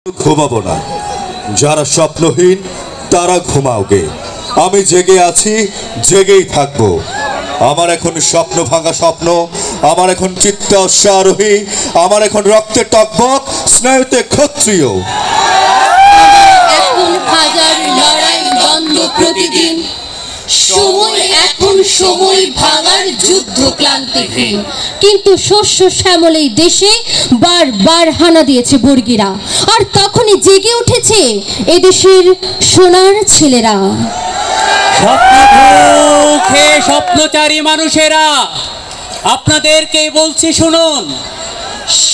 ঘুমাবো না, যারা স্বপ্নহীন তারা ঘুমাওগে। আমি জেগে আছি, জেগেই থাকবো। আমার এখন স্বপ্ন ভাঙা স্বপ্ন, আমার এখন চিত্তে অশ্বারোহী, আমার এখন রক্তে টকবক, স্নায়ুতে ক্ষত্রিয়। এখন হাজার লড়াই দ্বন্দ্ব প্রতিদিন, সময় এখন সময় ভাঙার যুদ্ধ ক্লান্তিহীন। কিন্তু শস্য শ্যামল এই দেশে বারবার হানা দিয়েছে বর্গীরা, আর তখনই জেগে উঠেছে এদেশের সোনার ছেলেরা। স্বপ্নচারী মানুষেরা, আপনাদেরকে বলছি শুনুন,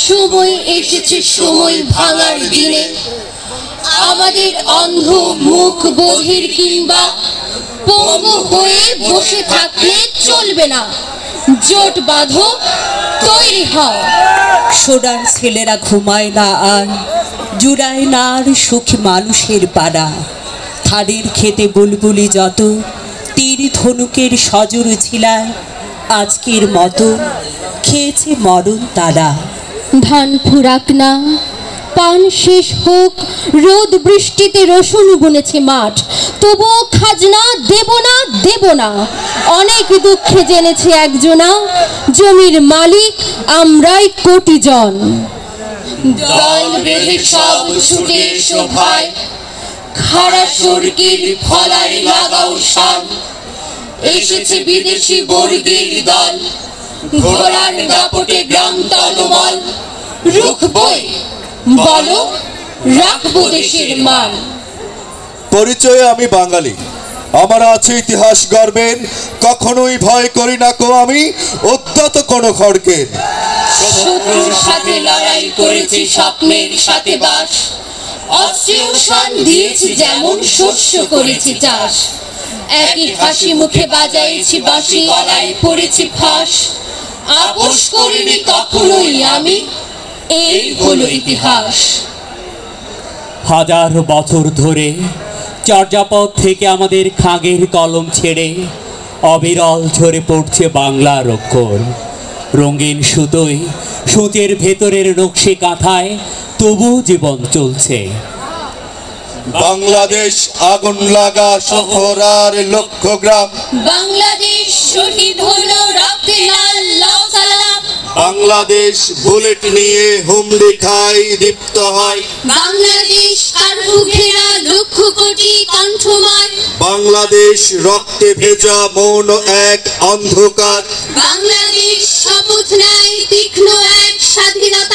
সময় এসেছে সময় ভাঙার দিনে। আমাদের অন্ধ মুখ বধির কিংবা পঙ্গু হয়ে বসে থাকলে চলবে না। জোট বাঁধো, তৈরি হও। সোনার ছেলেরা ঘুমায় না আর, জুড়ায় না আর সুখী মানুষের পাড়া। ধানের খেতে বুলবুলি যত, তীর ধনুকের সজোর ছিলায়, আজকের মতো খেয়েছে মরণ তারা। ধান ফুরাক না, পান শেষ হোক, রোদ বৃষ্টিতে রসুন বুনেছে মাঠ, তবুও খাজনা দেব না, দেব না। অনেক দুঃখে জেনেছে একজনা, জমির মালিক আমরাই কোটি জন। দল বেঁধে সব ছুটে এসো ভাই, খাড়া সরকির ফলায় লাগাও শান। এসেছে বিদেশি বর্গীর দল, ঘোড়ার দাপটে গ্রাম তলমল। রুখবই বলো, রাখবো দেশের মান। পরিচয়ে আমি বাঙালি, আমার আছে ইতিহাস গর্বের, কখনোই ভয় করি না কো আমি উদ্যত কোনো খড়গের। শত্রুর সাথে লড়াই করেছি, স্বপ্নের সাথে বাস, অস্ত্রেও শান দিয়েছি যেমন, শস্য করেছি চাষ। একই হাসি মুখে বাজাইছি বাঁশি, গলায় পড়েছি ফাঁস। আপোষ করিনি কখনোই আমি, এই হলো ইতিহাস। হাজার বছর ধরে চর্যাপদ থেকে আমাদের খাগের কলম ছেড়ে অবিরল ঝরে পড়ছে বাংলার অক্ষর। রঙিন সুতোয় সূচের ভেতরের নকশি কাঁথায় তবু জীবন চলছে। বাংলাদেশ আগুন লাগা শহর আর লক্ষ গ্রাম, বাংলাদেশ শহীদ হলো রক্তে লাল লাল সালাম। বাংলাদেশ বুলেট নিয়ে হুমড়ি খায়, দীপ্ত হয়। বাংলাদেশ কার্ফু ঘেরা লক্ষ কোটি কণ্ঠময়। বাংলাদেশ রক্তে ভেজা মৌন এক অন্ধকার। বাংলাদেশ শপথ নেয় তীক্ষ্ণ এক স্বাধীনতা।